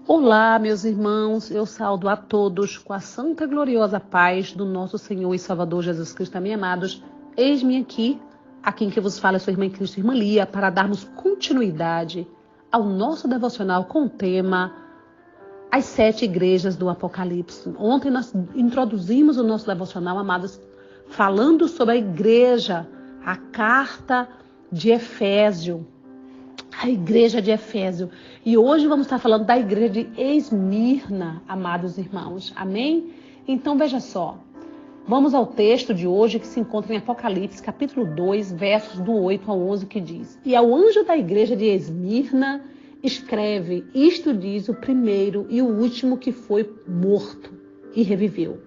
Olá, meus irmãos, eu saúdo a todos com a santa e gloriosa paz do nosso Senhor e Salvador Jesus Cristo. Amém, amados? Eis-me aqui em que vos fala a sua irmã em Cristo, irmã Lia, para darmos continuidade ao nosso devocional com o tema As 7 Igrejas do Apocalipse. Ontem nós introduzimos o nosso devocional, amados, falando sobre a igreja, a carta de Efésio. A igreja de Efésio. E hoje vamos estar falando da igreja de Esmirna, amados irmãos. Amém? Então veja só. Vamos ao texto de hoje que se encontra em Apocalipse, capítulo 2, versos do 8 ao 11, que diz: E ao anjo da igreja de Esmirna escreve, isto diz o primeiro e o último que foi morto e reviveu.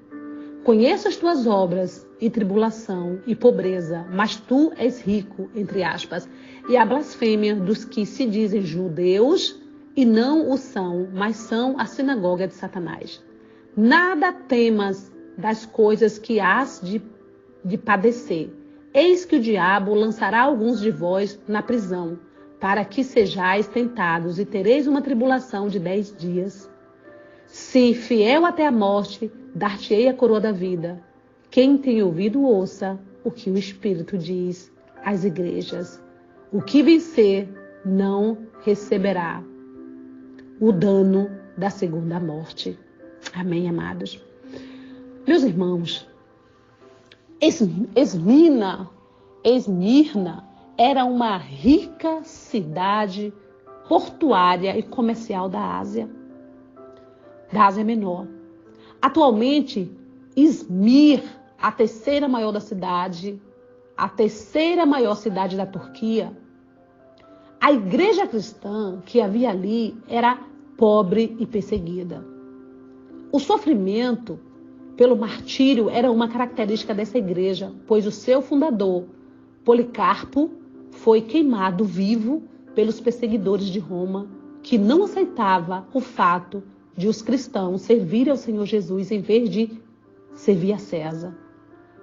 Conheço as tuas obras e tribulação e pobreza, mas tu és rico, entre aspas, e a blasfêmia dos que se dizem judeus e não o são, mas são a sinagoga de Satanás. Nada temas das coisas que hás de padecer. Eis que o diabo lançará alguns de vós na prisão, para que sejais tentados e tereis uma tribulação de 10 dias. Se fiel até a morte, dar-te-ei a coroa da vida. Quem tem ouvido, ouça o que o Espírito diz às igrejas. O que vencer não receberá o dano da segunda morte. Amém, amados? Meus irmãos, Esmirna era uma rica cidade portuária e comercial da Ásia Menor. Atualmente, Izmir, a terceira maior cidade da Turquia, a igreja cristã que havia ali era pobre e perseguida. O sofrimento pelo martírio era uma característica dessa igreja, pois o seu fundador, Policarpo, foi queimado vivo pelos perseguidores de Roma, que não aceitava o fato de os cristãos servirem ao Senhor Jesus em vez de servir a César.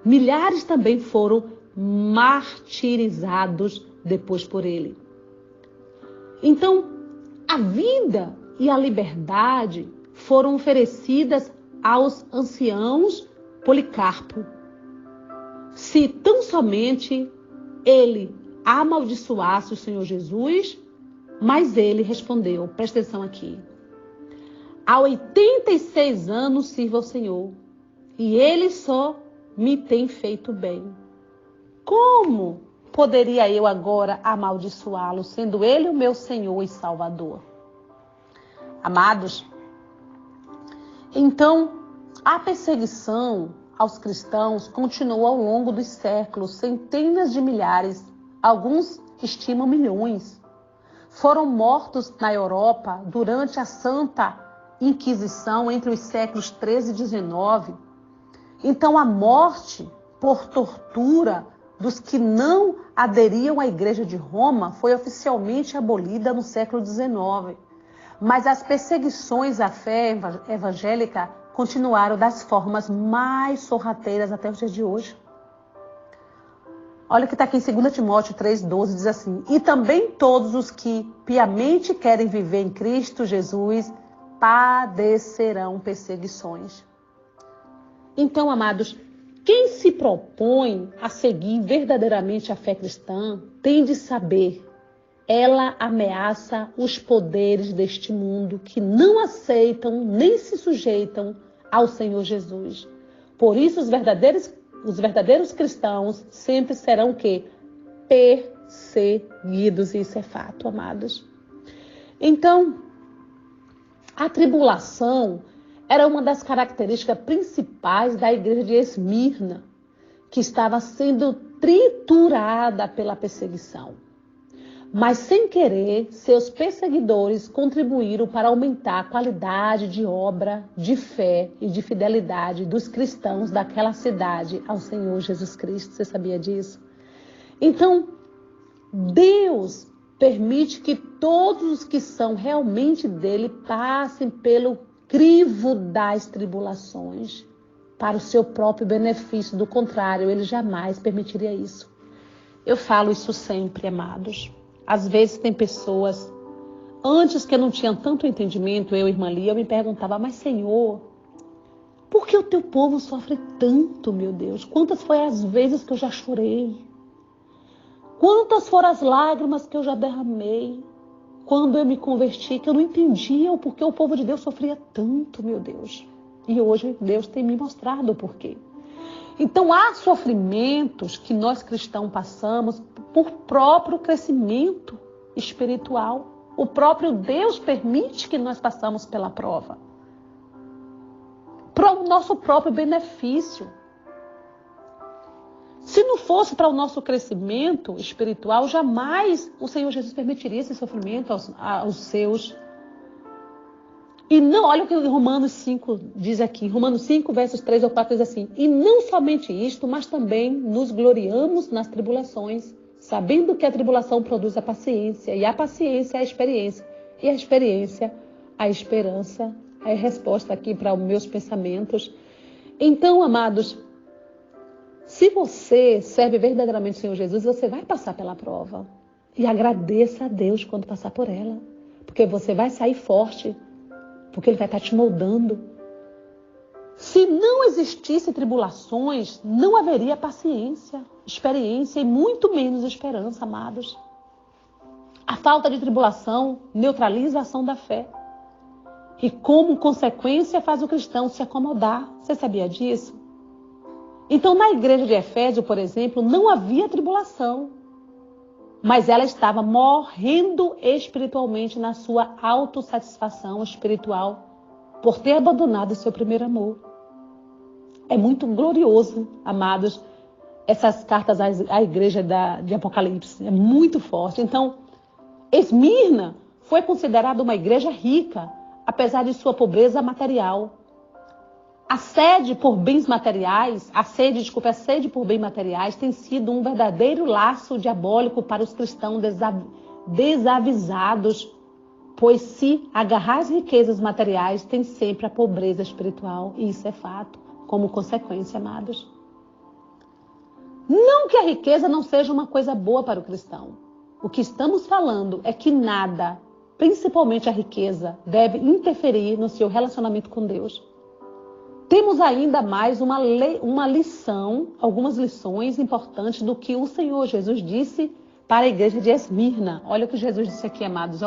Milhares também foram martirizados depois por ele. Então, a vida e a liberdade foram oferecidas aos anciãos Policarpo. Se tão somente ele amaldiçoasse o Senhor Jesus, mas ele respondeu, presta atenção aqui, há 86 anos sirvo ao Senhor, e ele só me tem feito bem. Como poderia eu agora amaldiçoá-lo, sendo ele o meu Senhor e Salvador? Amados, então a perseguição aos cristãos continuou ao longo dos séculos, centenas de milhares, alguns estimam milhões. Foram mortos na Europa durante a Santa Inquisição entre os séculos 13 e 19. Então a morte por tortura dos que não aderiam à Igreja de Roma foi oficialmente abolida no século XIX. Mas as perseguições à fé evangélica continuaram das formas mais sorrateiras até os dias de hoje. Olha o que está aqui em 2 Timóteo 3,12, diz assim: E também todos os que piamente querem viver em Cristo Jesus padecerão perseguições. Então, amados, quem se propõe a seguir verdadeiramente a fé cristã tem de saber, ela ameaça os poderes deste mundo que não aceitam nem se sujeitam ao Senhor Jesus. Por isso, os verdadeiros cristãos sempre serão o quê? Perseguidos. Isso é fato, amados. Então, a tribulação era uma das características principais da igreja de Esmirna, que estava sendo triturada pela perseguição. Mas, sem querer, seus perseguidores contribuíram para aumentar a qualidade de obra, de fé e de fidelidade dos cristãos daquela cidade ao Senhor Jesus Cristo. Você sabia disso? Então, Deus permite que todos os que são realmente dele passem pelo crivo das tribulações para o seu próprio benefício. Do contrário, ele jamais permitiria isso. Eu falo isso sempre, amados. Às vezes tem pessoas Antes que eu não tinha tanto entendimento, eu, irmã Lia, eu me perguntava, mas Senhor, por que o teu povo sofre tanto, meu Deus? Quantas foram as vezes que eu já chorei? Quantas foram as lágrimas que eu já derramei? Quando eu me converti, que eu não entendia o porquê o povo de Deus sofria tanto, meu Deus. E hoje Deus tem me mostrado o porquê. Então há sofrimentos que nós cristãos passamos por próprio crescimento espiritual. O próprio Deus permite que nós passamos pela prova. Para o nosso próprio benefício. Se não fosse para o nosso crescimento espiritual, jamais o Senhor Jesus permitiria esse sofrimento aos seus. E não, olha o que Romanos 5 diz aqui. Romanos 5, versos 3 ou 4 diz assim. E não somente isto, mas também nos gloriamos nas tribulações, sabendo que a tribulação produz a paciência, e a paciência a experiência, e a experiência a esperança. É a resposta aqui para os meus pensamentos. Então, amados, se você serve verdadeiramente o Senhor Jesus, você vai passar pela prova. E agradeça a Deus quando passar por ela. Porque você vai sair forte. Porque Ele vai estar te moldando. Se não existisse tribulações, não haveria paciência, experiência e muito menos esperança, amados. A falta de tribulação neutraliza a ação da fé. E como consequência faz o cristão se acomodar. Você sabia disso? Então, na igreja de Efésio, por exemplo, não havia tribulação. Mas ela estava morrendo espiritualmente na sua autossatisfação espiritual por ter abandonado o seu primeiro amor. É muito glorioso, amados, essas cartas à igreja de Apocalipse. É muito forte. Então, Esmirna foi considerada uma igreja rica, apesar de sua pobreza material. A sede por bens materiais, a sede por bens materiais tem sido um verdadeiro laço diabólico para os cristãos desavisados, pois se agarrar às riquezas materiais tem sempre a pobreza espiritual, e isso é fato, como consequência, amados. Não que a riqueza não seja uma coisa boa para o cristão. O que estamos falando é que nada, principalmente a riqueza, deve interferir no seu relacionamento com Deus. Temos ainda mais uma lição, algumas lições importantes do que o Senhor Jesus disse para a igreja de Esmirna. Olha o que Jesus disse aqui, amados.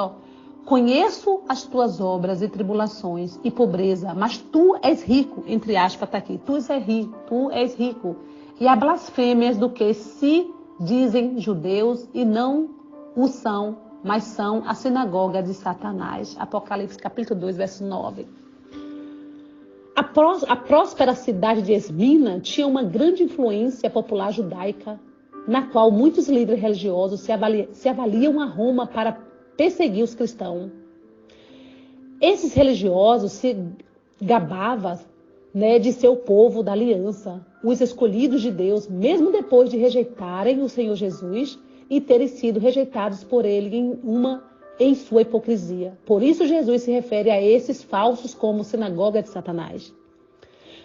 Conheço as tuas obras e tribulações e pobreza, mas tu és rico, entre aspas, está aqui. Tu és rico. E há blasfêmias do que se dizem judeus e não o são, mas são a sinagoga de Satanás. Apocalipse capítulo 2, verso 9. A próspera cidade de Esmirna tinha uma grande influência popular judaica, na qual muitos líderes religiosos se avaliam a Roma para perseguir os cristãos. Esses religiosos se gabavam, de ser o povo da aliança, os escolhidos de Deus, mesmo depois de rejeitarem o Senhor Jesus e terem sido rejeitados por Ele em sua hipocrisia. Por isso Jesus se refere a esses falsos como sinagoga de Satanás.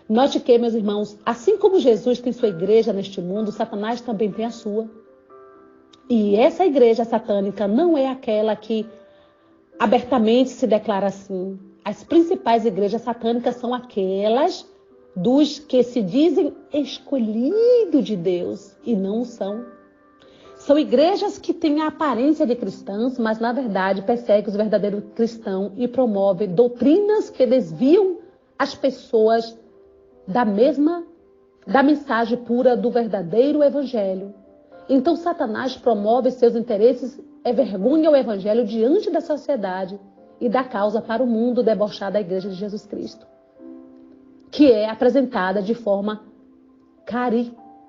Note que, meus irmãos, assim como Jesus tem sua igreja neste mundo, Satanás também tem a sua. E essa igreja satânica não é aquela que abertamente se declara assim. As principais igrejas satânicas são aquelas dos que se dizem escolhidos de Deus e não são. São igrejas que têm a aparência de cristãs, mas na verdade perseguem os verdadeiros cristãos e promovem doutrinas que desviam as pessoas da mensagem pura do verdadeiro evangelho. Então Satanás promove seus interesses e vergonha o evangelho diante da sociedade e dá causa para o mundo debochar da igreja de Jesus Cristo, que é apresentada de forma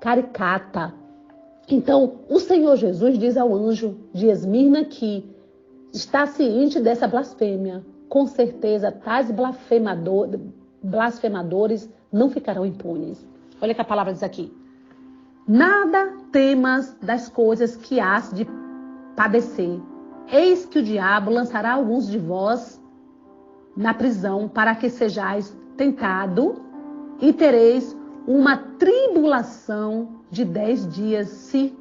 caricata. Então, o Senhor Jesus diz ao anjo de Esmirna que está ciente dessa blasfêmia. Com certeza, tais blasfemadores não ficarão impunes. Olha o que a palavra diz aqui. Nada temas das coisas que hás de padecer. Eis que o diabo lançará alguns de vós na prisão para que sejais tentado e tereis uma tribulação de 10 dias, se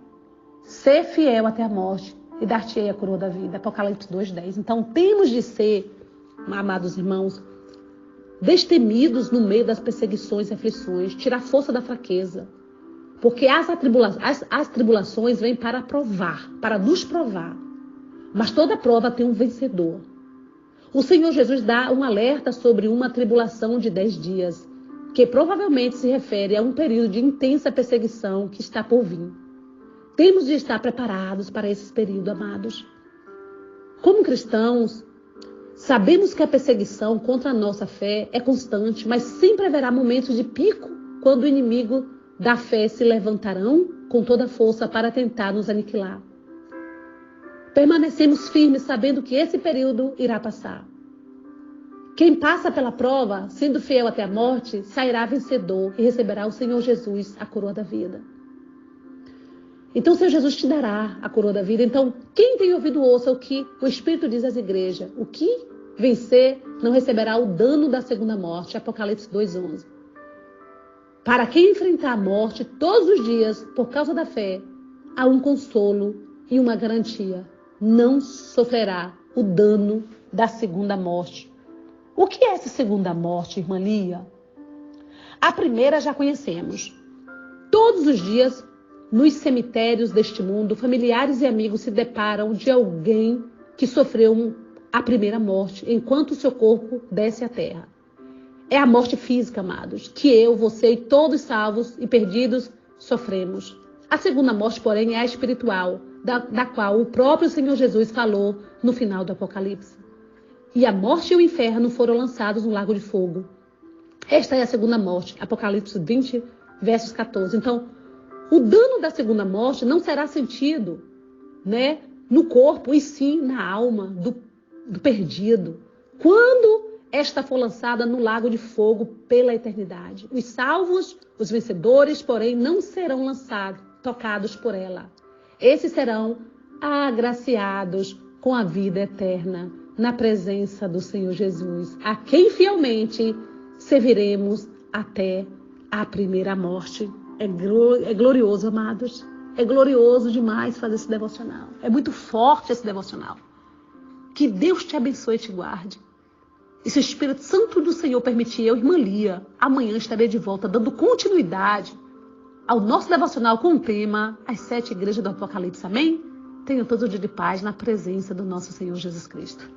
ser fiel até a morte, e dar-te-ei a coroa da vida. Apocalipse 2:10. Então temos de ser, amados irmãos, destemidos no meio das perseguições e aflições, tirar força da fraqueza. Porque as tribulações vêm para provar, para nos provar. Mas toda prova tem um vencedor. O Senhor Jesus dá um alerta sobre uma tribulação de 10 dias, que provavelmente se refere a um período de intensa perseguição que está por vir. Temos de estar preparados para esse período, amados. Como cristãos, sabemos que a perseguição contra a nossa fé é constante, mas sempre haverá momentos de pico quando o inimigo da fé se levantarão com toda a força para tentar nos aniquilar. Permanecemos firmes sabendo que esse período irá passar. Quem passa pela prova, sendo fiel até a morte, sairá vencedor e receberá o Senhor Jesus a coroa da vida. Então o Senhor Jesus te dará a coroa da vida. Então, quem tem ouvido, ouça o que o Espírito diz às igrejas. O que vencer não receberá o dano da segunda morte. Apocalipse 2:11. Para quem enfrentar a morte todos os dias por causa da fé, há um consolo e uma garantia. Não sofrerá o dano da segunda morte. O que é essa segunda morte, irmã Lia? A primeira já conhecemos. Todos os dias, nos cemitérios deste mundo, familiares e amigos se deparam de alguém que sofreu a primeira morte, enquanto o seu corpo desce à terra. É a morte física, amados, que eu, você e todos salvos e perdidos sofremos. A segunda morte, porém, é a espiritual, da qual o próprio Senhor Jesus falou no final do Apocalipse. E a morte e o inferno foram lançados no lago de fogo. Esta é a segunda morte, Apocalipse 20, versos 14. Então, o dano da segunda morte não será sentido, no corpo, e sim na alma do perdido. Quando esta for lançada no lago de fogo pela eternidade. Os salvos, os vencedores, porém, não serão lançados, tocados por ela. Esses serão agraciados com a vida eterna na presença do Senhor Jesus, a quem fielmente serviremos até a primeira morte. É glorioso, amados. É glorioso demais fazer esse devocional. É muito forte esse devocional. Que Deus te abençoe e te guarde. E se o Espírito Santo do Senhor permitir, eu, irmã Lia, amanhã estarei de volta dando continuidade ao nosso devocional com o tema As 7 Igrejas do Apocalipse. Amém? Tenham todo dia de paz na presença do nosso Senhor Jesus Cristo.